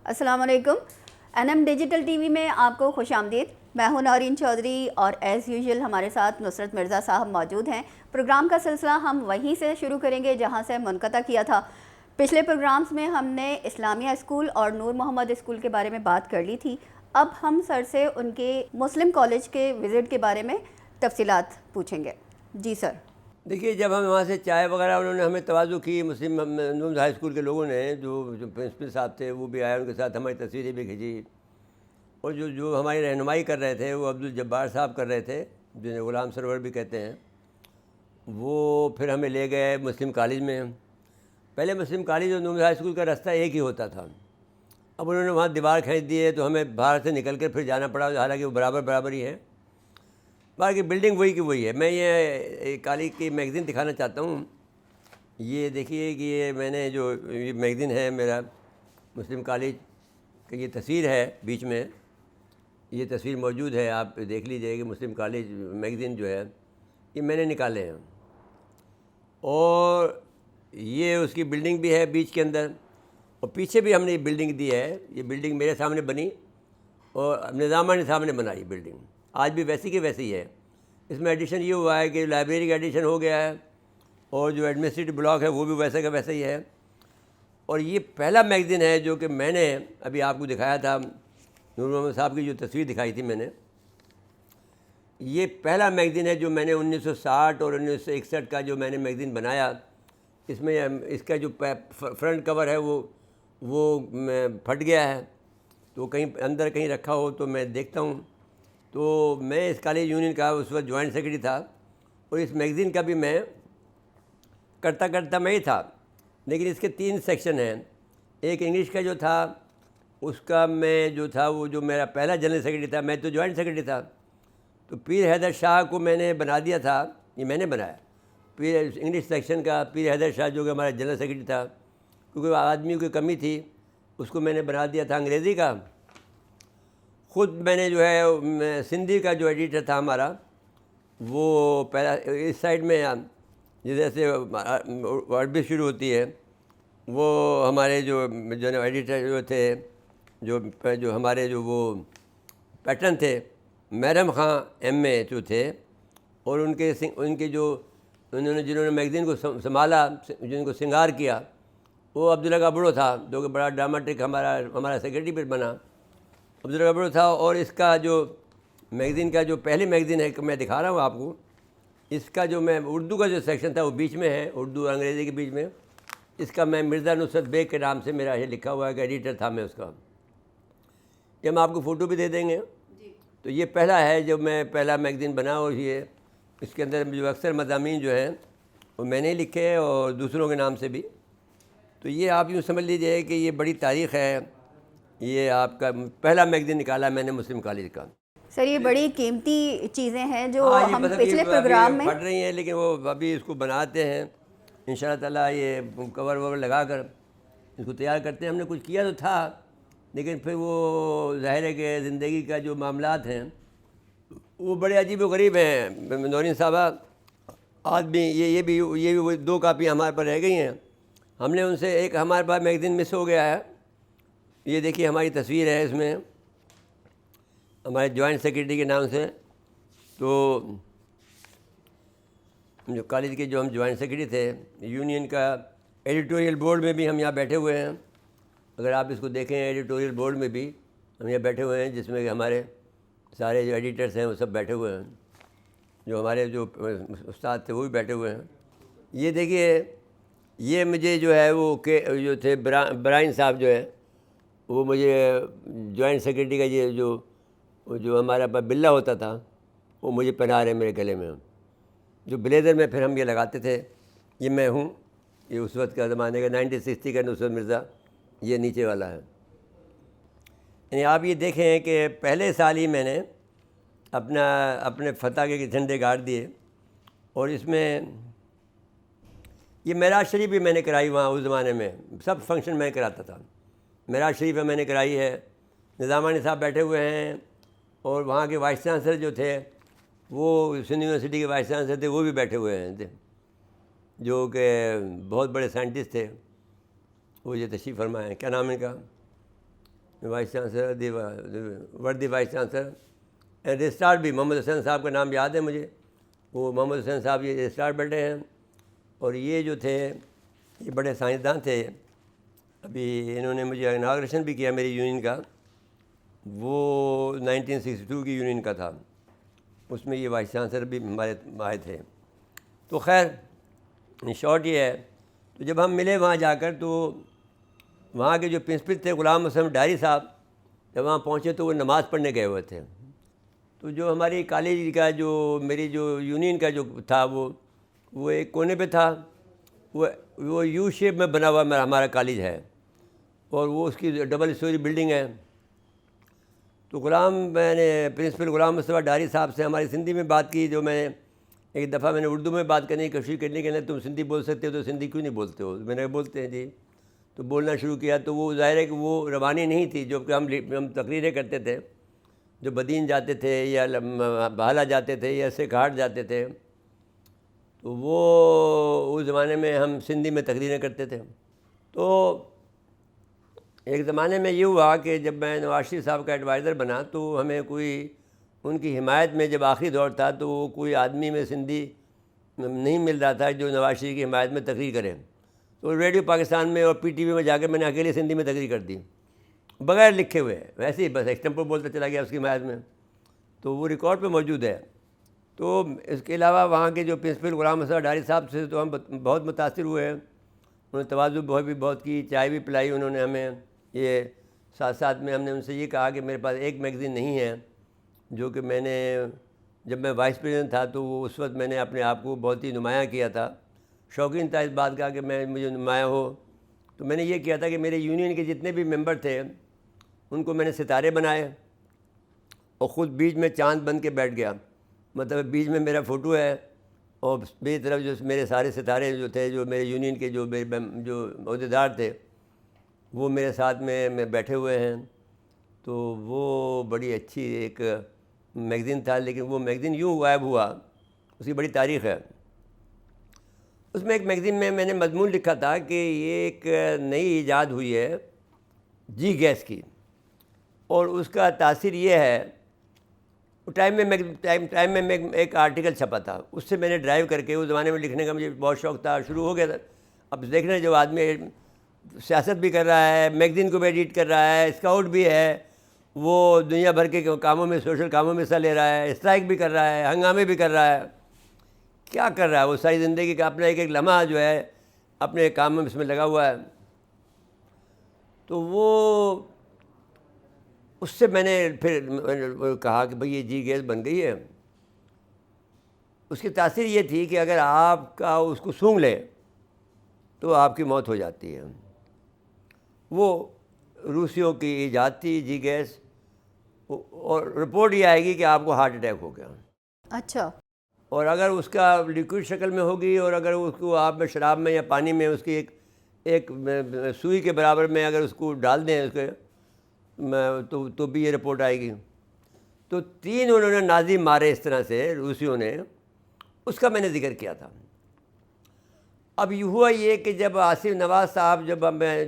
السلام علیکم. N M digital TV میں آپ کو خوش آمدید. میں ہوں نورین چودھری اور ایز یوزول ہمارے ساتھ نصرت مرزا صاحب موجود ہیں. پروگرام کا سلسلہ ہم وہیں سے شروع کریں گے جہاں سے منقطع کیا تھا. پچھلے پروگرامز میں ہم نے اسلامیہ اسکول اور نور محمد اسکول کے بارے میں بات کر لی تھی. اب ہم سر سے ان کے مسلم کالج کے وزٹ کے بارے میں تفصیلات پوچھیں گے. جی سر. دیکھیے، جب ہم وہاں سے چائے وغیرہ انہوں نے ہمیں تواضع کی، مسلم نور ہائی اسکول کے لوگوں نے، جو پرنسپل صاحب تھے وہ بھی آئے، ان کے ساتھ ہماری تصویریں بھی کھینچی. اور جو ہماری رہنمائی کر رہے تھے وہ عبدالجبار صاحب کر رہے تھے، جنہیں غلام سرور بھی کہتے ہیں. وہ پھر ہمیں لے گئے مسلم کالج میں. پہلے مسلم کالج اور نور ہائی اسکول کا راستہ ایک ہی ہوتا تھا. اب انہوں نے وہاں دیوار کھینچ دیے تو ہمیں باہر سے نکل کر پھر جانا پڑا، حالانکہ وہ برابر ہی ہے. باقی بلڈنگ وہی کی وہی ہے. میں یہ کالج کی میگزین دکھانا چاہتا ہوں. یہ دیکھیے کہ یہ میں نے جو یہ میگزین ہے میرا مسلم کالج کہ یہ تصویر ہے بیچ میں، یہ تصویر موجود ہے، آپ دیکھ لیجئے کہ مسلم کالج میگزین جو ہے یہ میں نے نکالے ہیں. اور یہ اس کی بلڈنگ بھی ہے بیچ کے اندر، اور پیچھے بھی ہم نے یہ بلڈنگ دی ہے. یہ بلڈنگ میرے سامنے بنی اور نظامہ نے سامنے بنائی بلڈنگ، آج بھی ویسی کی ویسی ہے. اس میں ایڈیشن یہ ہوا ہے کہ لائبریری کا ایڈیشن ہو گیا ہے، اور جو ایڈمنسٹریٹو بلاک ہے وہ بھی ویسے کا ویسا ہی ہے. اور یہ پہلا میگزین ہے جو کہ میں نے ابھی آپ کو دکھایا تھا، نور محمد صاحب کی جو تصویر دکھائی تھی میں نے. یہ پہلا میگزین ہے جو میں نے 1960 اور 1961 کا جو میں نے میگزین بنایا. اس میں اس کا جو فرنٹ کور ہے وہ پھٹ گیا ہے، تو کہیں اندر کہیں رکھا ہو تو میں دیکھتا ہوں. تو میں اس کالج یونین کا اس وقت جوائنٹ سیکرٹری تھا، اور اس میگزین کا بھی میں کرتا میں ہی تھا. لیکن اس کے 3 سیکشن ہیں. ایک انگلش کا جو تھا اس کا میں جو تھا وہ جو میرا پہلا جنرل سیکرٹری تھا، میں تو جوائنٹ سیکرٹری تھا، تو پیر حیدر شاہ کو میں نے بنا دیا تھا. یہ میں نے بنایا انگلش سیکشن کا. پیر حیدر شاہ جو کہ ہمارا جنرل سیکرٹری تھا، کیونکہ آدمیوں کی کمی تھی، اس کو میں نے بنا دیا تھا انگریزی کا. خود میں نے جو ہے سندھی کا جو ایڈیٹر تھا ہمارا، وہ پہلا اس سائڈ میں جیسے عربی شروع ہوتی ہے، وہ ہمارے جو ایڈیٹر جو تھے، جو ہمارے جو وہ پیٹرن تھے، محرم خان ایم اے جو تھے، اور ان کے جو جنہوں نے میگزین کو سنبھالا، جن کو سنگار کیا، وہ عبداللہ گابڑو تھا، جو کہ بڑا ڈراماٹک ہمارا سیکرٹری بھی بنا. عبداللہ گابڑو تھا. اور اس کا جو میگزین کا جو پہلی میگزین ہے کہ میں دکھا رہا ہوں آپ کو، اس کا جو میں اردو کا جو سیکشن تھا وہ بیچ میں ہے، اردو اور انگریزی کے بیچ میں. اس کا میں مرزا نصرت بیگ کے نام سے میرا یہ لکھا ہوا ہے کہ ایڈیٹر تھا میں اس کا. یہ ہم آپ کو فوٹو بھی دے دیں گے. تو یہ پہلا ہے جو میں پہلا میگزین بنا، اور یہ اس کے اندر جو اکثر مضامین جو ہیں وہ میں نے لکھے اور دوسروں کے نام سے بھی. تو یہ آپ یوں سمجھ لیجئے کہ یہ بڑی تاریخ ہے. یہ آپ کا پہلا میگزین نکالا میں نے مسلم کالج کا. سر یہ بڑی قیمتی چیزیں ہیں جو ہاں، یہ ہم مطلب پچھلے پروگرام میں پڑھ رہی ہیں، لیکن وہ ابھی اس کو بناتے ہیں ان شاء اللہ تعالیٰ. یہ کور وور لگا کر اس کو تیار کرتے ہیں. ہم نے کچھ کیا تو تھا، لیکن پھر وہ ظاہر ہے کہ زندگی کا جو معاملات ہیں وہ بڑے عجیب و غریب ہیں. نورین صاحبہ، آج بھی یہ بھی 2 کاپیاں ہمارے پاس رہ گئی ہیں. ہم نے ان سے ایک ہمارے پاس میگزین مس ہو گیا ہے. یہ دیکھیے ہماری تصویر ہے اس میں، ہمارے جوائنٹ سیکرٹری کے نام سے. تو جو کالج کے جو ہم جوائنٹ سیکرٹری تھے، یونین کا ایڈیٹوریل بورڈ میں بھی ہم یہاں بیٹھے ہوئے ہیں. اگر آپ اس کو دیکھیں ایڈیٹوریل بورڈ میں بھی ہم یہاں بیٹھے ہوئے ہیں، جس میں کہ ہمارے سارے جو ایڈیٹرس ہیں وہ سب بیٹھے ہوئے ہیں. جو ہمارے جو استاد تھے وہ بھی بیٹھے ہوئے ہیں. یہ دیکھیے، یہ مجھے جو ہے وہ جو تھے برائن صاحب جو ہے، وہ مجھے جوائنٹ سیکرٹری کا یہ جو ہمارا بلہ ہوتا تھا وہ مجھے پہنا رہے ہیں میرے گلے میں. جو بلیزر میں پھر ہم یہ لگاتے تھے، یہ میں ہوں. یہ اس وقت کا زمانے کا 1960 کا نصرت مرزا، یہ نیچے والا ہے. یعنی آپ یہ دیکھیں کہ پہلے سال ہی میں نے اپنے فتح کے جھنڈے گاڑ دیے. اور اس میں یہ معراج شریف بھی میں نے کرائی وہاں اس زمانے میں. سب فنکشن میں کراتا تھا. معراج شریف میں نے کرائی ہے. نظامانی صاحب بیٹھے ہوئے ہیں، اور وہاں کے وائس چانسلر جو تھے، وہ سندھ یونیورسٹی کے وائس چانسلر تھے، وہ بھی بیٹھے ہوئے ہیں، جو کہ بہت بڑے سائنٹسٹ تھے. وہ یہ تشریف فرمائے ہیں، کیا نام ہے ان کا؟ وائس چانسلر ورڈی وائس چانسلر. رجسٹرار بھی محمد حسین صاحب کا نام یاد ہے مجھے. وہ محمد حسین صاحب یہ رجسٹرار بیٹھے ہیں. اور یہ جو تھے یہ بڑے سائنسدان تھے. ابھی انہوں نے مجھے اناگریشن بھی کیا میری یونین کا. وہ 1962 کی یونین کا تھا. اس میں یہ وائس چانسلر بھی ہمارے آئے تھے. تو خیر شارٹ یہ ہے. تو جب ہم ملے وہاں جا کر تو وہاں کے جو پرنسپل تھے غلام حسن ڈاری صاحب, جب وہاں پہنچے تو وہ نماز پڑھنے گئے ہوئے تھے. تو جو ہماری کالج کا جو میری جو یونین کا جو تھا وہ ایک کونے پہ تھا. وہ یو شیپ میں بنا ہوا ہمارا کالج ہے, اور وہ اس کی ڈبل اسٹوری بلڈنگ ہے. تو میں نے پرنسپل غلام مصطفیٰ ڈاری صاحب سے ہماری سندھی میں بات کی. جو میں ایک دفعہ میں نے اردو میں بات کرنے کی کوشش کرنے کے لیے, تم سندھی بول سکتے ہو تو سندھی کیوں نہیں بولتے ہو؟ میں نے بولتے ہیں جی. تو بولنا شروع کیا. تو وہ ظاہر ہے کہ وہ روانی نہیں تھی جو کہ ہم تقریریں کرتے تھے, جو بدین جاتے تھے یا بھالا جاتے تھے یا سکھاٹ جاتے تھے. تو وہ اس زمانے میں ہم سندھی میں تقریریں کرتے تھے. تو ایک زمانے میں یہ ہوا کہ جب میں نواز شریف صاحب کا ایڈوائزر بنا تو ہمیں کوئی ان کی حمایت میں, جب آخری دور تھا تو وہ کوئی آدمی میں سندھی نہیں مل رہا تھا جو نواز شریف کی حمایت میں تقریر کرے. تو ریڈیو پاکستان میں اور پی ٹی وی میں جا کے میں نے اکیلے سندھی میں تقریر کر دی, بغیر لکھے ہوئے, ویسے ہی بس ایکسٹمپو بولتا چلا گیا اس کی حمایت میں. تو وہ ریکارڈ پہ موجود ہے. تو اس کے علاوہ وہاں کے جو پرنسپل غلام حسن ڈاری صاحب سے تو ہم بہت متاثر ہوئے ہیں. انہوں نے تواضع بھی بہت کی, چائے بھی پلائی انہوں نے ہمیں. یہ ساتھ ساتھ میں ہم نے ان سے یہ کہا کہ میرے پاس ایک میگزین نہیں ہے, جو کہ میں نے جب میں وائس پریزیڈنٹ تھا تو اس وقت میں نے اپنے آپ کو بہت ہی نمایاں کیا تھا, شوقین تھا اس بات کا کہ مجھے نمایاں ہو. تو میں نے یہ کیا تھا کہ میرے یونین کے جتنے بھی ممبر تھے ان کو میں نے ستارے بنائے اور خود بیچ میں چاند بن کے بیٹھ گیا. مطلب بیچ میں میرا فوٹو ہے اور میری طرف جو میرے سارے ستارے جو تھے, جو میرے یونین کے جو عہدیدار تھے وہ میرے ساتھ میں بیٹھے ہوئے ہیں. تو وہ بڑی اچھی ایک میگزین تھا, لیکن وہ میگزین یوں غائب ہوا, اس کی بڑی تاریخ ہے. اس میں ایک میگزین میں نے مضمون لکھا تھا کہ یہ ایک نئی ایجاد ہوئی ہے جی گیس کی, اور اس کا تاثیر یہ ہے. ٹائم میں ایک آرٹیکل چھپا تھا, اس سے میں نے ڈرائیو کر کے, اس زمانے میں لکھنے کا مجھے بہت شوق تھا, شروع ہو گیا تھا. اب دیکھ رہے ہیں جو آدمی سیاست بھی کر رہا ہے, میگزین کو بھی ایڈٹ کر رہا ہے, اسکاؤٹ بھی ہے, وہ دنیا بھر کے کاموں میں, سوشل کاموں میں حصہ لے رہا ہے, اسٹرائک بھی کر رہا ہے, ہنگامے بھی کر رہا ہے. کیا کر رہا ہے وہ ساری زندگی کا اپنا ایک لمحہ جو ہے اپنے کام میں اس میں لگا ہوا ہے. تو وہ اس سے میں نے پھر کہا کہ بھئی یہ جی گیس بن گئی ہے. اس کی تاثیر یہ تھی کہ اگر آپ کا اس کو سونگھ لے تو آپ کی موت ہو جاتی ہے. وہ روسیوں کی ایجاد تھی جی گیس, اور رپورٹ یہ آئے گی کہ آپ کو ہارٹ اٹیک ہو گیا. اچھا. اور اگر اس کا لیکوڈ شکل میں ہوگی, اور اگر اس کو آپ میں شراب میں یا پانی میں اس کی ایک سوئی کے برابر میں اگر اس کو ڈال دیں اس کے تو بھی یہ رپورٹ آئے گی. تو 3 انہوں نے نازی مارے اس طرح سے روسیوں نے, اس کا میں نے ذکر کیا تھا. اب یہ ہوا یہ کہ جب آصف نواز صاحب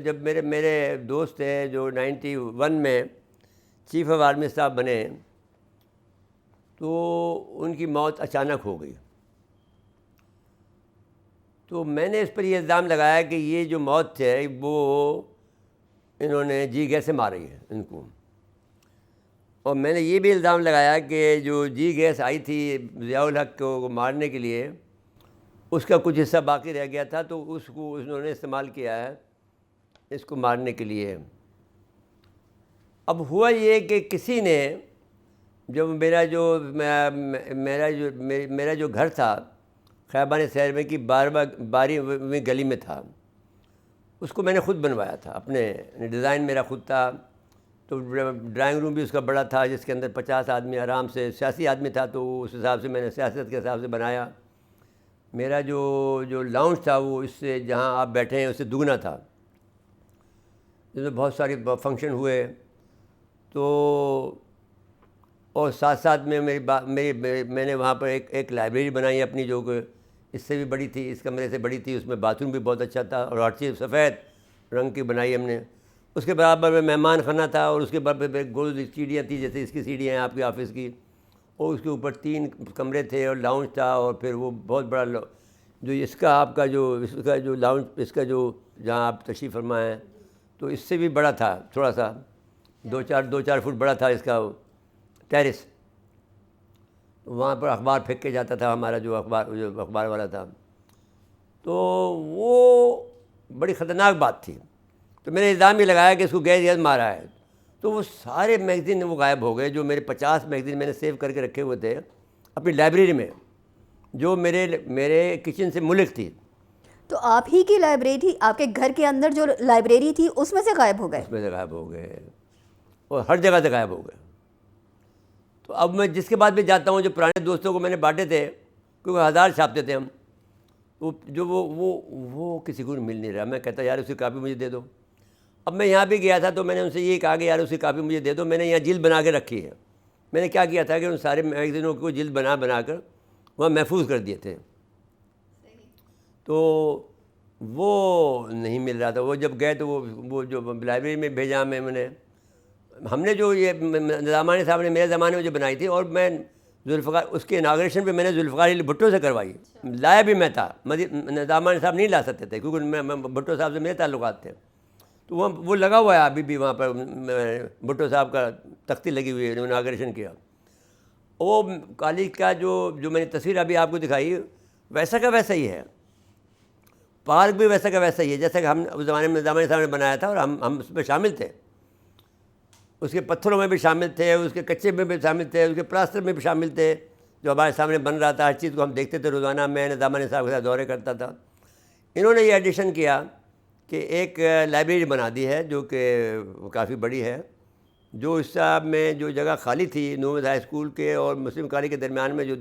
جب میرے دوست تھے جو 91 میں چیف آف آرمی صاحب بنے, تو ان کی موت اچانک ہو گئی. تو میں نے اس پر یہ الزام لگایا کہ یہ جو موت ہے وہ انہوں نے جی گیس سے ماری ہے ان کو. اور میں نے یہ بھی الزام لگایا کہ جو جی گیس آئی تھی ضیاء الحق کو مارنے کے لیے, اس کا کچھ حصہ باقی رہ گیا تھا, تو اس کو انہوں نے استعمال کیا ہے اس کو مارنے کے لیے. اب ہوا یہ کہ کسی نے, جو میرا جو گھر تھا خیابان سیر میں کی 12ویں گلی میں تھا, اس کو میں نے خود بنوایا تھا, اپنے ڈیزائن میرا خود تھا. تو ڈرائنگ روم بھی اس کا بڑا تھا جس کے اندر 50 آدمی آرام سے, سیاسی آدمی تھا تو اس حساب سے میں نے سیاست کے حساب سے بنایا. میرا جو لاؤنج تھا وہ اس سے جہاں آپ بیٹھے ہیں اس سے دگنا تھا, جس میں بہت سارے فنکشن ہوئے. تو اور ساتھ ساتھ میں میں نے وہاں پر ایک لائبریری بنائی اپنی, جو کہ اس سے بھی بڑی تھی, اس کمرے سے بڑی تھی. اس میں باتھ روم بھی بہت اچھا تھا, اور ہر چیز سفید رنگ کی بنائی ہم نے. اس کے برابر میں مہمان خانہ تھا، اور اس کے برابر پہ گول سیڑھیاں تھیں جیسے اس کی سیڑھیاں ہیں آپ کے آفس کی، اور اس کے اوپر 3 کمرے تھے اور لاؤنج تھا، اور پھر وہ بہت بڑا جو اس کا آپ کا جو لاؤنج، اس کا جو جہاں آپ تشریف فرما ہیں، تو اس سے بھی بڑا تھا تھوڑا سا، 2-4 فٹ بڑا تھا اس کا ٹیرس. وہاں پر اخبار پھینک کے جاتا تھا ہمارا جو اخبار والا تھا. تو وہ بڑی خطرناک بات تھی. تو میں نے الزام یہ لگایا کہ اس کو گیس مارا ہے. تو وہ سارے میگزین وہ غائب ہو گئے، جو میرے 50 میگزین میں نے سیو کر کے رکھے ہوئے تھے اپنی لائبریری میں، جو میرے کچن سے ملک تھی. تو آپ ہی کی لائبریری تھی، آپ کے گھر کے اندر جو لائبریری تھی اس میں سے غائب ہو گئے؟ اس میں سے غائب ہو گئے، اور ہر جگہ سے غائب ہو گئے. تو اب میں جس کے بعد بھی جاتا ہوں، جو پرانے دوستوں کو میں نے بانٹے تھے، کیونکہ 1000 چھاپتے تھے ہم، وہ کسی کو مل نہیں رہا. میں کہتا یار اس کی کاپی مجھے دے دو. اب میں یہاں بھی گیا تھا تو میں نے ان سے یہ کہا کہ یار اس کی کاپی مجھے دے دو. میں نے یہاں جلد بنا کے رکھی ہے. میں نے کیا کیا تھا کہ ان سارے میگزینوں کو جلد بنا کر وہاں محفوظ کر دیے تھے. تو وہ نہیں مل رہا تھا. وہ جب گئے تو وہ جو لائبریری میں بھیجا میں نے، ہم نے جو یہ نظامانی صاحب نے میرے زمانے میں جو بنائی تھی، اور میں ذوالفقار اس کے اناگریشن پہ میں نے ذوالفقار علی بھٹو سے کروائی. لایا بھی میں تھا، نظامانی صاحب نہیں لا سکتے تھے کیونکہ میں بھٹو صاحب سے میرے تعلقات تھے. تو وہ لگا ہوا ہے ابھی بھی وہاں پر، بھٹو صاحب کا تختی لگی ہوئی ہے، اناگریشن کیا. وہ کالج کا جو میں نے تصویر ابھی آپ کو دکھائی، ویسا کا ویسا ہی ہے. پارک بھی ویسا کا ویسا ہی ہے جیسا کہ ہم اس زمانے میں نظامانی صاحب نے بنایا تھا، اور ہم اس میں شامل تھے. اس کے پتھروں میں بھی شامل تھے، اس کے کچے میں بھی شامل تھے، اس کے پلاسٹر میں بھی شامل تھے، جو ہمارے سامنے بن رہا تھا. ہر چیز کو ہم دیکھتے تھے روزانہ. میں نظامانی صاحب کے ساتھ دورے کرتا تھا. انہوں نے یہ ایڈیشن کیا کہ ایک لائبریری بنا دی ہے جو کہ کافی بڑی ہے. جو اس صاحب میں جو جگہ خالی تھی نور ہائی اسکول کے اور مسلم کالج کے درمیان میں جو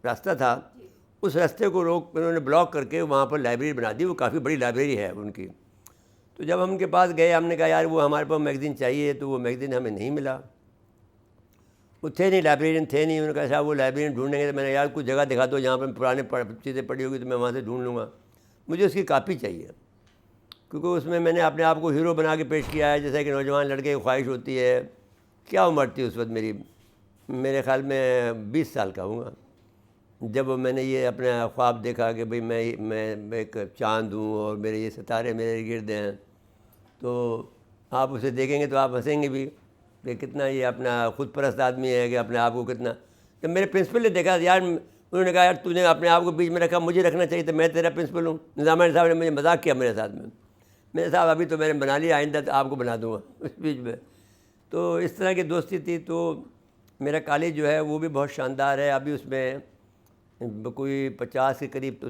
راستہ تھا، اس راستے کو انہوں نے بلاک کر کے وہاں پر لائبریری بنا دی. وہ کافی بڑی لائبریری ہے ان کی. تو جب ہم ان کے پاس گئے، ہم نے کہا یار وہ ہمارے پاس میگزین چاہیے، تو وہ میگزین ہمیں نہیں ملا. وہ تھے نہیں، لائبریرین تھے نہیں. انہوں نے کہا صاحب وہ لائبریرین ڈھونڈیں گے. تو میں نے یار کوئی جگہ دکھا دو جہاں پر پرانے چیزیں پڑھی ہوگی تو میں وہاں سے ڈھونڈ لوں گا. مجھے اس کی کاپی چاہیے، کیونکہ اس میں نے اپنے آپ کو ہیرو بنا کے پیش کیا ہے، جیسا کہ نوجوان لڑکے کی خواہش ہوتی ہے. کیا عمر تھی اس وقت میرے خیال میں 20 سال کا ہوں گا، جب میں نے یہ اپنا خواب دیکھا کہ بھئی میں ایک چاند ہوں اور میرے یہ ستارے میرے گرد ہیں. تو آپ اسے دیکھیں گے تو آپ ہنسیں گے بھی کہ کتنا یہ اپنا خود پرست آدمی ہے، کہ اپنے آپ کو کتنا. جب میرے پرنسپل نے دیکھا یار، انہوں نے کہا یار تو نے اپنے آپ کو بیچ میں رکھا، مجھے رکھنا چاہیے تھا، میں تیرا پرنسپل ہوں. نظامانی صاحب نے مجھے مذاق کیا میرے ساتھ میں. میں نے صاحب ابھی تو میں نے بنا لیا، آئندہ تو آپ کو بنا دوں گا اس بیچ میں. تو اس طرح کی دوستی تھی. تو میرا کالج جو ہے وہ بھی بہت شاندار ہے. ابھی اس میں کوئی 50 کے قریب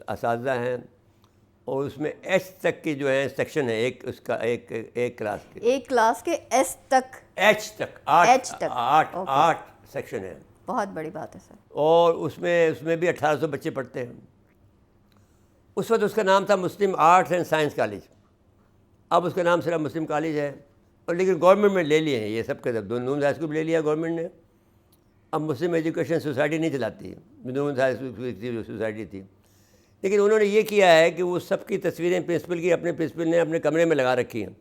اساتذہ ہیں، اور اس میں ایچ تک کی جو ہے سیکشن ہے، ایک کلاس کے ایس تک، ایچ تک 8 سیکشن ہے. بہت بڑی بات ہے سر. اور اس میں بھی 1800 بچے پڑھتے ہیں. اس وقت اس کا نام تھا مسلم آرٹس اینڈ سائنس کالج. اب اس کا نام صرف مسلم کالج ہے. اور لیکن گورنمنٹ میں لے لیے ہیں یہ سب کے سب. نون ہائی اسکول بھی لے لیا گورنمنٹ نے. اب مسلم ایجوکیشن سوسائٹی نہیں چلاتی، نون ہائی اسکول کی سوسائٹی تھی. لیکن انہوں نے یہ کیا ہے کہ وہ سب کی تصویریں پرنسپل کی اپنے پرنسپل نے اپنے کمرے میں لگا رکھی ہیں،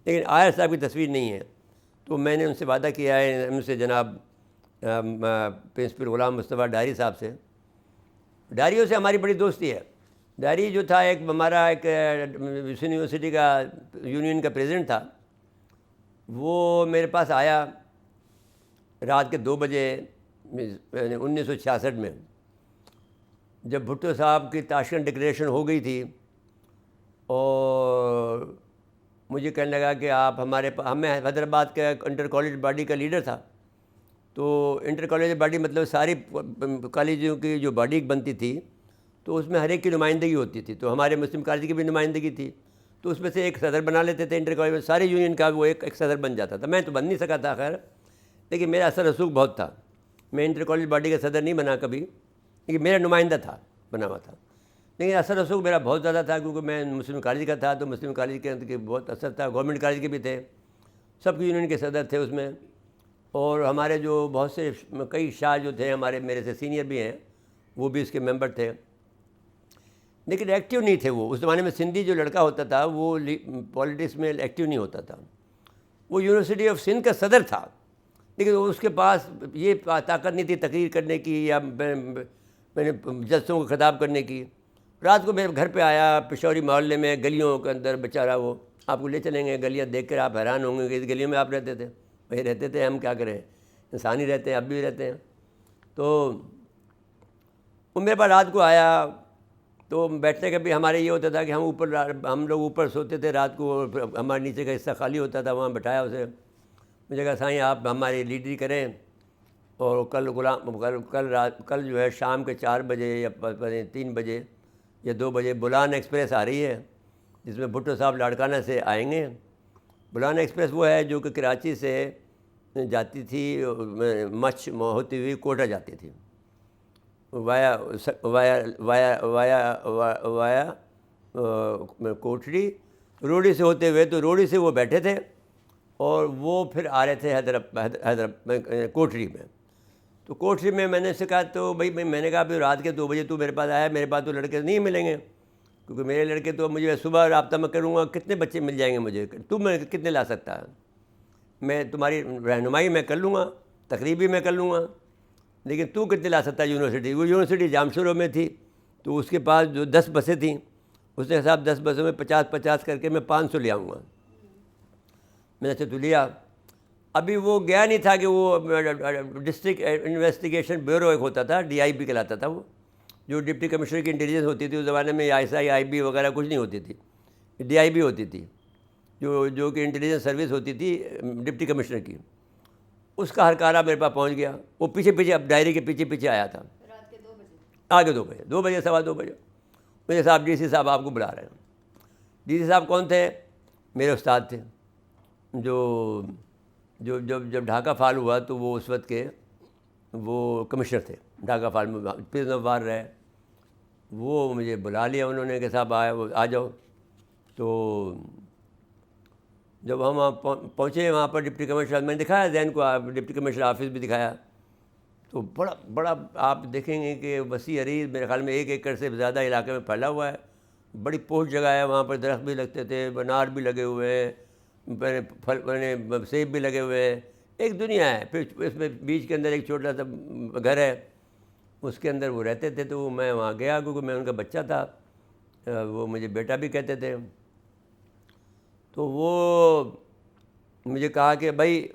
لیکن آئر صاحب کی تصویر نہیں ہے. تو میں نے ان سے وعدہ کیا ہے، ان سے جناب پرنسپل غلام مصطفیٰ ڈاری صاحب سے. ڈاریوں سے ہماری بڑی دوستی ہے. ڈاری جو تھا ہمارا ایک یونیورسٹی کا یونین کا پریزیڈنٹ تھا. وہ میرے پاس آیا رات کے 2 بجے 1966 میں، جب بھٹو صاحب کی تاشکند ڈکلیریشن ہو گئی تھی. اور مجھے کہنے لگا کہ آپ ہمیں حیدرآباد کا انٹر کالج باڈی کا لیڈر تھا. تو انٹر کالج باڈی مطلب ساری کالجوں کی جو باڈی بنتی تھی، تو اس میں ہر ایک کی نمائندگی ہوتی تھی. تو ہمارے مسلم کالج کی بھی نمائندگی تھی. تو اس میں سے ایک صدر بنا لیتے تھے انٹر کالج میں. ساری یونین کا وہ ایک صدر بن جاتا تھا. میں تو بن نہیں سکا تھا خیر، لیکن میرا اثر رسوخ بہت تھا. میں انٹر کالج باڈی کا صدر نہیں بنا کبھی، لیکن میرا نمائندہ تھا، بنا ہوا تھا. لیکن اثر رسوخ میرا بہت زیادہ تھا، کیونکہ میں مسلم کالج کا تھا. تو مسلم کالج کے اندر بہت اثر تھا. گورنمنٹ کالج کے بھی تھے، سب کی یونین کے صدر تھے اس میں. اور ہمارے جو بہت سے کئی شاہ جو تھے ہمارے، میرے سے سینئر بھی ہیں، وہ بھی اس کے ممبر تھے. لیکن ایکٹیو نہیں تھے وہ. اس زمانے میں سندھی جو لڑکا ہوتا تھا وہ پالیٹکس میں ایکٹیو نہیں ہوتا تھا. وہ یونیورسٹی آف سندھ کا صدر تھا, لیکن اس کے پاس یہ طاقت نہیں تھی تقریر کرنے کی یا میں نے جلسوں کو خطاب کرنے کی. رات کو میرے گھر پہ آیا پشاوری محلے میں, گلیوں کے اندر بیچارہ, وہ آپ کو لے چلیں گے گلیاں دیکھ کر آپ حیران ہوں گے کہ اس گلیوں میں آپ رہتے تھے. وہی رہتے تھے, ہم کیا کریں, انسان ہی رہتے ہیں, اب بھی رہتے ہیں. تو وہ میرے پاس رات کو آیا, تو بیٹھنے کا بھی ہمارے یہ ہوتا تھا کہ ہم لوگ اوپر سوتے تھے رات کو, ہمارے نیچے کا حصہ خالی ہوتا تھا, وہاں بٹھایا اسے. مجھے کہا سائیں آپ ہماری لیڈری کریں, اور کل جو ہے شام کے 4 بجے یا 3 بجے یا 2 بجے بلان ایکسپریس آ رہی ہے, جس میں بھٹو صاحب لاڑکانہ سے آئیں گے. بلان ایکسپریس وہ ہے جو کہ کراچی سے جاتی تھی, مچھ ہوتی ہوئی کوٹا جاتی تھی, وایا کوٹڑی, روڑی سے ہوتے ہوئے. تو روڑی سے وہ بیٹھے تھے اور وہ پھر آ رہے تھے حیدر کوٹڑی میں. تو کوٹڑی میں نے سے کہا, تو بھائی میں نے کہا ابھی رات کے 2 بجے تو میرے پاس آیا, میرے پاس تو لڑکے نہیں ملیں گے, کیونکہ میرے لڑکے تو مجھے صبح رابطہ میں کروں گا, کتنے بچے مل جائیں گے مجھے, تم کتنے لا سکتا ہے, میں تمہاری رہنمائی میں کر لوں گا, تقریب بھی میں کر لوں گا, لیکن تو کتنے لا سکتا ہے یونیورسٹی. وہ یونیورسٹی جامشورو میں تھی, تو اس کے پاس جو 10 بسیں تھیں, اس نے صاحب 10 بسوں میں 50 کر کے میں 500 لے آؤں گا. میں نے تو لیا. ابھی وہ گیا نہیں تھا کہ وہ ڈسٹرکٹ انویسٹیگیشن بیورو ایک ہوتا تھا, DIB کہلاتا تھا وہ, جو ڈپٹی کمشنر کی انٹیلیجنس ہوتی تھی. اس زمانے میں ISI IB وغیرہ کچھ نہیں ہوتی تھی, DIB ہوتی تھی, جو کہ انٹیلیجنس سروس ہوتی تھی ڈپٹی کمشنر کی. اس کا ہر کارہ میرے پاس پہنچ گیا. وہ پیچھے اب ڈائری کے پیچھے آیا تھا, رات کے 2 بجے, آگے 2 بجے 2:15 بجے. مجھے صاحب DC صاحب آپ کو بلا رہے ہیں. DC صاحب کون تھے؟ میرے استاد تھے, جب ڈھاکہ فال ہوا تو وہ اس وقت کے وہ کمشنر تھے ڈھاکہ فال میں, پرزن آف وار رہے. وہ مجھے بلا لیا انہوں نے کہ صاحب آ جاؤ. تو جب ہم وہاں پہنچے, وہاں پر ڈپٹی کمشنر, میں نے دکھایا زین کو, ڈپٹی کمشنر آفس بھی دکھایا. تو بڑا آپ دیکھیں گے کہ وسیع عریض, میرے خیال میں 1 ایکڑ سے زیادہ علاقے میں پھیلا ہوا ہے. بڑی پوش جگہ ہے, وہاں پر درخت بھی لگتے تھے, انار بھی لگے ہوئے ہیں, سیب بھی لگے ہوئے ہیں, ایک دنیا ہے. پھر اس میں بیچ کے اندر ایک چھوٹا سا گھر ہے, اس کے اندر وہ رہتے تھے. تو میں وہاں گیا کیونکہ میں ان کا بچہ تھا, وہ مجھے بیٹا بھی کہتے تھے. تو وہ مجھے کہا کہ بھائی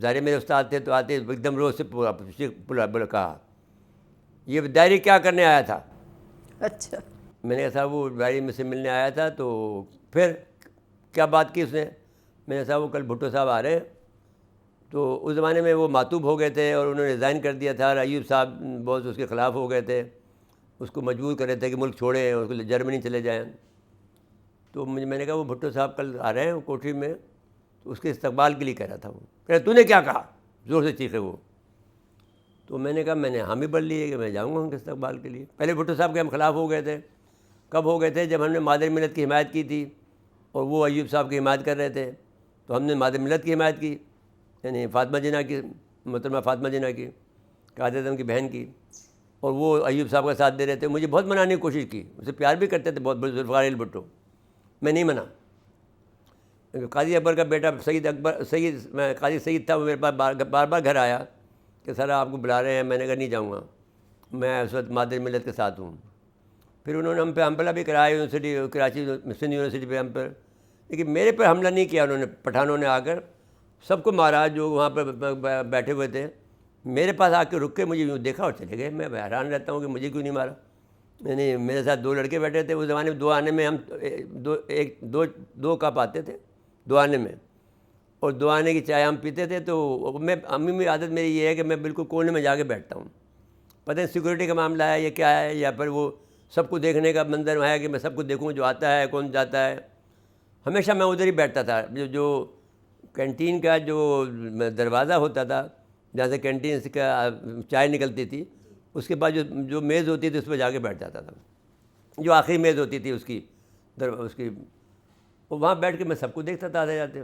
ظاہر میرے استاد تھے, تو آتے ایک دم روز سے پورا کہا یہ ڈائری کیا کرنے آیا تھا. اچھا. میں نے کہا صاحب وہ ڈائری میں سے ملنے آیا تھا. تو پھر کیا بات کی اس نے؟ میں نے کہا وہ کل بھٹو صاحب آ رہے ہیں. تو اس زمانے میں وہ ماتوب ہو گئے تھے اور انہوں نے ریزائن کر دیا تھا, اور ایوب صاحب بہت اس کے خلاف ہو گئے تھے, اس کو مجبور کر رہے تھے کہ ملک چھوڑیں, اس کو جرمنی چلے جائیں. تو میں نے کہا وہ بھٹو صاحب کل آ رہے ہیں کوٹھی میں, تو اس کے استقبال کے لیے کہہ رہا تھا. وہ کہہ رہا تو نے کیا کہا, زور سے چیخے وہ. تو میں نے کہا میں نے حامی بڑھ لی ہے کہ میں جاؤں گا ان کے استقبال کے لیے. پہلے بھٹو صاحب کے ہم خلاف ہو گئے تھے. کب ہو گئے تھے؟ جب ہم نے مادر ملت کی حمایت کی تھی اور وہ ایوب صاحب کی حمایت کر رہے تھے, تو ہم نے مادر ملت کی حمایت کی, یعنی فاطمہ جناح کی, محترمہ فاطمہ جناح کی, قائد اعظم کی بہن کی, اور وہ ایوب صاحب کا ساتھ دے رہے تھے. مجھے بہت منانے کی کوشش کی, اسے پیار بھی کرتے تھے بہت, بڑے ذوالفقار بھٹو. میں نہیں منا. قاضی اکبر کا بیٹا قاضی سعید تھا, وہ میرے پاس بار بار گھر آیا کہ سر آپ کو بلا رہے ہیں. میں نے کہا نہیں جاؤں گا, میں اس وقت مادر ملت کے ساتھ ہوں. پھر انہوں نے ہم پہ حملہ بھی کرایا یونیورسٹی, کراچی سندھ یونیورسٹی پہ ہم پر, لیکن میرے پہ حملہ نہیں کیا انہوں نے. پٹھانوں نے آ کر سب کو مارا جو وہاں پہ بیٹھے ہوئے تھے. میرے پاس آ کے رک کے مجھے یوں دیکھا اور چلے گئے. میں حیران رہتا ہوں کہ مجھے کیوں نہیں مارا. یعنی میرے ساتھ 2 لڑکے بیٹھے تھے. اس زمانے میں 2 آنے میں ہم 2 کپ آتے تھے 2 آنے میں, اور 2 آنے کی چائے ہم پیتے تھے. تو میں امی عادت میری یہ ہے کہ میں بالکل کونے میں جا کے بیٹھتا ہوں. پتہ نہیں سیکورٹی کا معاملہ ہے یا کیا ہے, یا پھر وہ سب کو دیکھنے کا منظر ہے کہ میں سب کو دیکھوں جو آتا ہے کون جاتا ہے. ہمیشہ میں ادھر ہی بیٹھتا تھا. جو کینٹین کا جو دروازہ ہوتا تھا جہاں سے کینٹین سے چائے نکلتی تھی, اس کے بعد جو میز ہوتی تھی اس پہ جا کے بیٹھ جاتا تھا. جو آخری میز ہوتی تھی اس کی وہاں بیٹھ کے میں سب کو دیکھتا تھا آتے جاتے.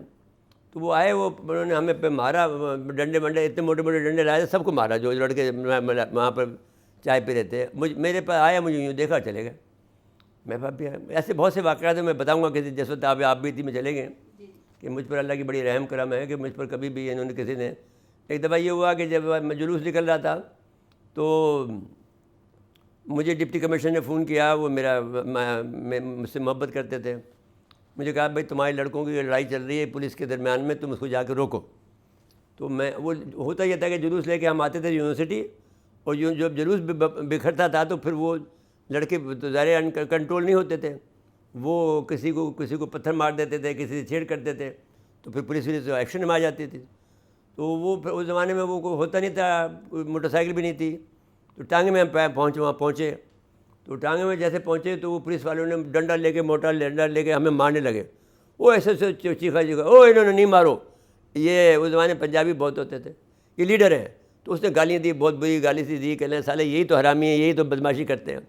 تو وہ آئے, وہ انہوں نے ہمیں پہ مارا, ڈنڈے ونڈے اتنے موٹے موٹے ڈنڈے لائے تھے, سب کو مارا جو لڑکے وہاں پر چائے پی رہے تھے. میرے پاس آیا, مجھے یوں دیکھا چلے گئے. میں ایسے بہت سے واقعات ہیں، میں بتاؤں گا کسی جس وقت آپ بھی تھی میں چلے گئے کہ مجھ پر اللہ کی بڑی رحم کرم ہے کہ مجھ پر کبھی بھی انہوں نے کسی نے. ایک دفعہ یہ ہوا کہ جب میں جلوس نکل رہا تھا تو مجھے ڈپٹی کمشنر نے فون کیا. وہ مجھ سے محبت کرتے تھے. مجھے کہا بھائی تمہارے لڑکوں کی لڑائی چل رہی ہے پولیس کے درمیان میں، تم اس کو جا کے روکو. تو وہ ہوتا یہ تھا کہ جلوس لے کے ہم آتے تھے یونیورسٹی، اور جب جلوس بکھرتا تھا تو پھر وہ لڑکے ظاہر کنٹرول نہیں ہوتے تھے، وہ کسی کو پتھر مار دیتے تھے، کسی سے چھیڑ کرتے تھے، تو پھر پولیس ایکشن میں آ جاتی تھی. تو وہ اس زمانے میں وہ کوئی ہوتا نہیں تھا، موٹر سائیکل بھی نہیں تھی. تو ٹانگے میں ہم وہاں پہنچے. تو ٹانگے میں جیسے پہنچے تو وہ پولیس والوں نے ڈنڈا لے کے، موٹا ڈنڈا لے کے ہمیں مارنے لگے. وہ ایسے چیخا او انہوں نے نہیں مارو. یہ اس زمانے پنجابی بہت ہوتے تھے، یہ لیڈر ہے. تو اس نے گالیاں دی، بہت بری گالی سی دی، کہنے سالے یہی تو حرامی ہیں، یہی تو بدماشی کرتے ہیں.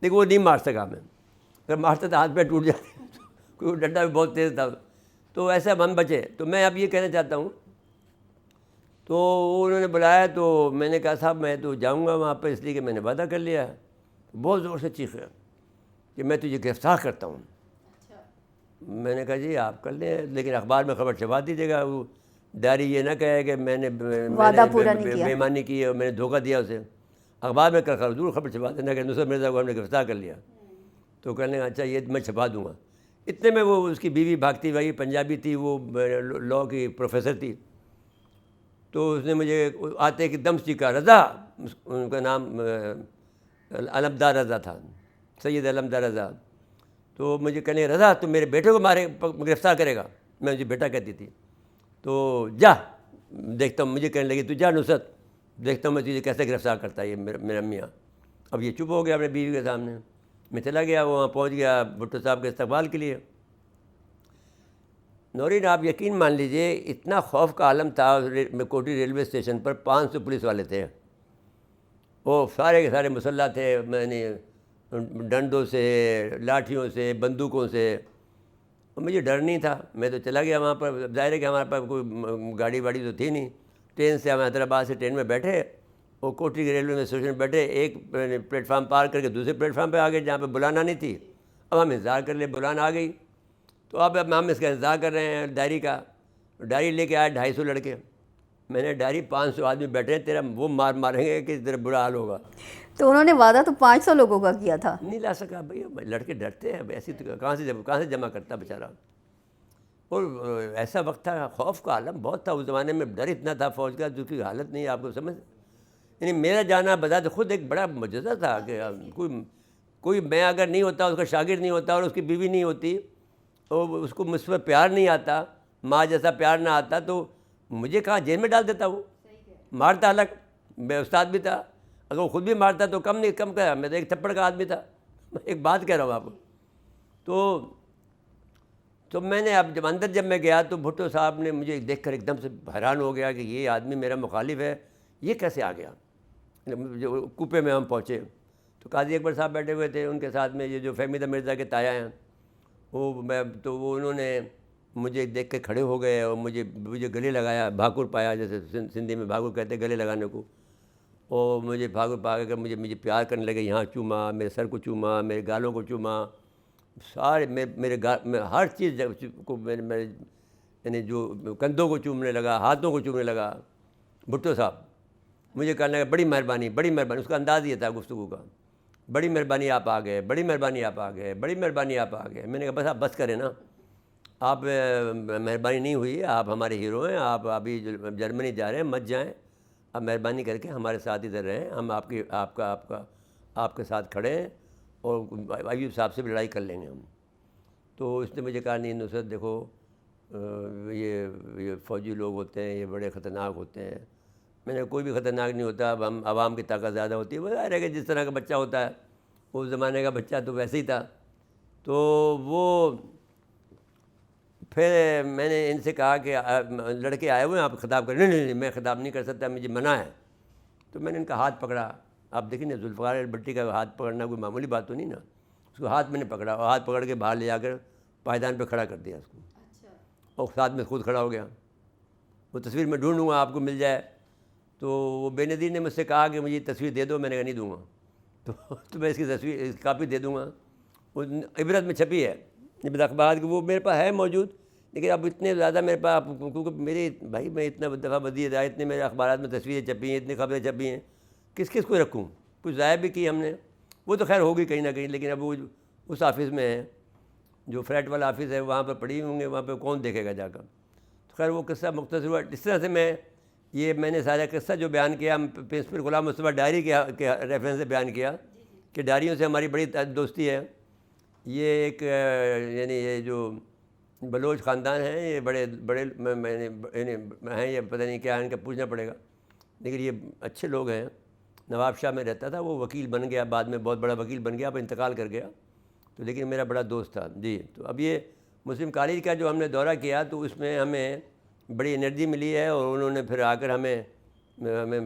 لیکن وہ نہیں مار سکا ہمیں. اگر مارتا تو ہاتھ پہ ٹوٹ جاتے، کیونکہ ڈنڈا بھی بہت تیز تھا. تو ایسا ہم بچے. تو میں اب یہ کہنا چاہتا ہوں، تو انہوں نے بلایا تو میں نے کہا صاحب میں تو جاؤں گا وہاں پہ، اس لیے کہ میں نے وعدہ کر لیا ہے. بہت زور سے چیخے کہ میں تجھے گرفتار کرتا ہوں. میں نے کہا جی آپ کر لیں، لیکن اخبار میں خبر چھپا دیجیے گا. وہ ڈائری یہ نہ کہے کہ میں نے بےایمانی کی اور میں نے دھوکہ دیا اسے. اخبار میں ضرور خبر چھپا دینا کہ نصرت مرزا کو ہم نے گرفتار کر لیا. تو کہنے کا اچھا یہ میں چھپا دوں گا. اتنے میں وہ اس کی بیوی بھاگتی بھائی پنجابی تھی، وہ لاء کی پروفیسر تھی. تو اس نے مجھے آتے کہ دم چیخا رضا، ان کا نام علمدار رضا تھا، سید علمدار رضا. تو مجھے کہنے رضا تم میرے بیٹے کو گرفتار کرے گا. میں مجھے بیٹا کہتی تھی. تو جا دیکھتا ہوں. مجھے کہنے لگی تو جا نصرت، دیکھتا ہوں میں تجھے کیسے گرفتار کرتا ہے یہ میرا میاں. اب یہ چپ ہو گیا اپنے بیوی کے سامنے. میں چلا گیا، وہاں پہنچ گیا بھٹو صاحب کے استقبال کے لیے. نورین آپ یقین مان لیجئے اتنا خوف کا عالم تھا. کوٹھی ریلوے اسٹیشن پر 500 پولیس والے تھے. وہ سارے کے سارے مسلح تھے، میں نے ڈنڈوں سے، لاٹھیوں سے، بندوقوں سے. مجھے ڈر نہیں تھا. میں تو چلا گیا وہاں پر. ظاہر ہے کہ ہمارے پاس کوئی گاڑی واڑی تو تھی نہیں. ٹرین سے ہم حیدرآباد سے ٹرین میں بیٹھے، وہ کوٹھی کے ریلوے اسٹیشن میں بیٹھے. ایک پلیٹ فارم پار کر کے دوسرے پلیٹ فارم پہ آ گئے جہاں پہ بلانا نہیں تھی. اب ہم انتظار کر لیں، بلانا آ گئی. تو اب ہم اس کا انتظار کر رہے ہیں ڈائری کا. ڈائری لے کے آئے 250 لڑکے. میں نے ڈائری 500 آدمی بیٹھے ہیں، تیرا وہ ماریں گے کہ تیرا برا حال ہوگا. تو انہوں نے وعدہ تو 500 لوگوں کا کیا تھا. نہیں لا سکا بھائی، لڑکے ڈرتے ہیں ایسی. تو کہاں سے جمع کرتا بیچارہ. اور ایسا وقت تھا، خوف کا عالم بہت تھا اس زمانے میں. ڈر اتنا تھا فوج کا جو کہ حالت نہیں آپ کو سمجھ. یعنی میرا جانا بذات خود ایک بڑا معجزہ تھا کہ کوئی میں اگر نہیں ہوتا، اس کا شاگرد نہیں ہوتا اور اس کی بیوی نہیں ہوتی اور اس کو مجھ پر پیار نہیں آتا، ماں جیسا پیار نہ آتا، تو مجھے کہاں جیل میں ڈال دیتا. وہ مارتا الگ، میں استاد بھی تھا. اگر وہ خود بھی مارتا تو کم کہا، میں تو ایک تھپڑ کا آدمی تھا. ایک بات کہہ رہا ہوں آپ کو. تو میں نے اب جب میں گیا تو بھٹو صاحب نے مجھے دیکھ کر ایک دم سے حیران ہو گیا کہ یہ آدمی میرا مخالف ہے، یہ کیسے آ گیا. جو کوپے میں ہم پہنچے تو قاضی اکبر صاحب بیٹھے ہوئے تھے، ان کے ساتھ میں یہ جو فہمیدہ مرزا کے تایا ہیں وہ انہوں نے مجھے دیکھ کے کھڑے ہو گئے اور مجھے گلے لگایا، بھاکر پایا، جیسے سندھی میں بھاکر کہتے ہیں گلے لگانے کو. اور مجھے بھاکر پا کر مجھے پیار کرنے لگے. یہاں چوما، میرے سر کو چوما، میرے گالوں کو چوما، سارے میرے ہر چیز کو میرے یعنی جو کندھوں کو چومنے لگا، ہاتھوں کو چومنے لگا. بھٹو صاحب مجھے کہنے لگا بڑی مہربانی بڑی مہربانی. اس کا انداز یہ تھا گفتگو کا، بڑی مہربانی آپ آ گئے، بڑی مہربانی آپ آ گئے، بڑی مہربانی آپ آ گئے. میں نے کہا بس آپ بس کریں نا، آپ مہربانی نہیں ہوئی، آپ ہمارے ہیرو ہیں، آپ ابھی جرمنی جا رہے ہیں، مت جائیں. آپ مہربانی کر کے ہمارے ساتھ ادھر رہیں، ہم آپ کے ساتھ کھڑے ہیں اور ایوب صاحب سے بھی لڑائی کر لیں گے ہم. تو اس نے مجھے کہا نہیں نصرت دیکھو یہ فوجی لوگ ہوتے ہیں، یہ بڑے خطرناک ہوتے ہیں. میں نے کوئی بھی خطرناک نہیں ہوتا. اب ہم عوام کی طاقت زیادہ ہوتی ہے. وہ ظاہر ہے کہ جس طرح کا بچہ ہوتا ہے اس زمانے کا بچہ تو ویسے ہی تھا. تو وہ پھر میں نے ان سے کہا کہ لڑکے آئے ہوئے ہیں، آپ خطاب کریں. نہیں میں خطاب نہیں کر سکتا، مجھے منع ہے. تو میں نے ان کا ہاتھ پکڑا. آپ دیکھیں نا ذوالفقار بھٹی کا ہاتھ پکڑنا کوئی معمولی بات تو نہیں نا. اس کو ہاتھ میں نے پکڑا اور ہاتھ پکڑ کے باہر لے جا کر پائیدان پہ کھڑا کر دیا اس کو. اور ساتھ میں خود کھڑا ہو گیا. وہ تصویر میں ڈھونڈوں گا آپ کو مل جائے. تو وہ بے نظیر نے مجھ سے کہا کہ مجھے تصویر دے دو. میں نے کہا نہیں دوں گا. تو میں اس کی کاپی دے دوں گا. وہ عبرت میں چھپی ہے عبرت اخبار کی، وہ میرے پاس ہے موجود، لیکن اب اتنے زیادہ میرے پاس، کیونکہ میری بھائی میں اتنا دفعہ بدی ہے، اتنے میرے اخبارات میں تصویریں چھپی ہیں، اتنی خبریں چھپی ہیں، کس کس کو رکھوں؟ کچھ ضائع بھی کی ہم نے، وہ تو خیر ہوگی کہیں نہ کہیں، لیکن اب وہ اس آفس میں ہے جو فلیٹ والا آفس ہے، وہاں پہ پڑھی ہوں گے، وہاں پہ کون دیکھے گا جا کر؟ تو خیر وہ قصہ مختصر ہوا اس طرح سے. میں نے سارا قصہ جو بیان کیا پرنسپل غلام مصطفیٰ ڈائری کے ریفرنس سے بیان کیا کہ ڈائریوں سے ہماری بڑی دوستی ہے. یہ ایک یعنی یہ جو بلوچ خاندان ہیں، یہ بڑے میں نے ہیں، یہ پتہ نہیں کیا ان کا پوچھنا پڑے گا، لیکن یہ اچھے لوگ ہیں. نواب شاہ میں رہتا تھا، وہ وکیل بن گیا، بعد میں بہت بڑا وکیل بن گیا، اب انتقال کر گیا، تو لیکن میرا بڑا دوست تھا. جی تو اب یہ مسلم کالج کا جو ہم نے دورہ کیا تو اس میں ہمیں بڑی انرجی ملی ہے، اور انہوں نے پھر آ کر ہمیں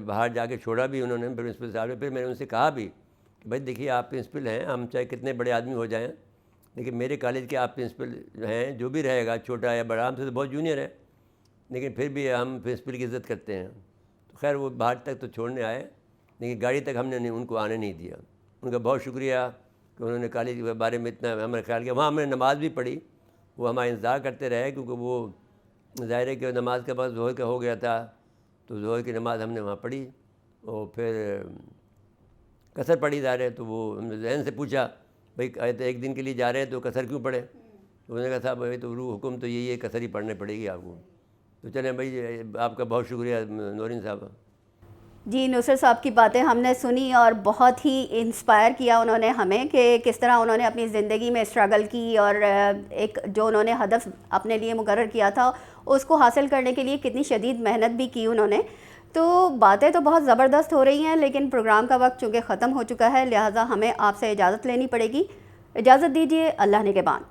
باہر جا کے چھوڑا بھی انہوں نے پرنسپل صاحب نے. پھر میں نے ان سے کہا بھی کہ بھائی دیکھیے آپ پرنسپل ہیں، ہم چاہے کتنے بڑے آدمی ہو جائیں، لیکن میرے کالج کے آپ پرنسپل ہیں، جو بھی رہے گا چھوٹا یا بڑا، ہم سے تو بہت جونیئر ہے، لیکن پھر بھی ہم پرنسپل کی عزت کرتے ہیں. تو خیر وہ باہر تک تو چھوڑنے آئے، لیکن گاڑی تک ہم نے ان کو آنے نہیں دیا. ان کا بہت شکریہ کہ انہوں نے کالج کے بارے میں اتنا ہمارا خیال کیا. وہاں ہم نے نماز بھی پڑھی، وہ ہمارا انتظار کرتے رہے، کیونکہ وہ ظاہر ہے کہ نماز کے بعد ظہر کا ہو گیا تھا، تو ظہر کی نماز ہم نے وہاں پڑھی، اور پھر قصر پڑھی ظاہر ہے. تو وہ ہم نے ذہن سے پوچھا بھائی ایک دن کے لیے جا رہے ہیں تو قصر کیوں پڑھے؟ تو انہوں نے کہا صاحب بھائی تو روح حکم تو یہی ہے، قصر ہی پڑھنے پڑے گی آپ کو. تو چلیں بھائی آپ کا بہت شکریہ نورین صاحب. جی نصرت صاحب کی باتیں ہم نے سنی اور بہت ہی انسپائر کیا انہوں نے ہمیں کہ کس طرح انہوں نے اپنی زندگی میں اسٹرگل کی، اور ایک جو انہوں نے ہدف اپنے لیے مقرر کیا تھا اس کو حاصل کرنے کے لیے کتنی شدید محنت بھی کی انہوں نے. تو باتیں تو بہت زبردست ہو رہی ہیں، لیکن پروگرام کا وقت چونکہ ختم ہو چکا ہے، لہٰذا ہمیں آپ سے اجازت لینی پڑے گی. اجازت دیجیے، اللہ نگہبان.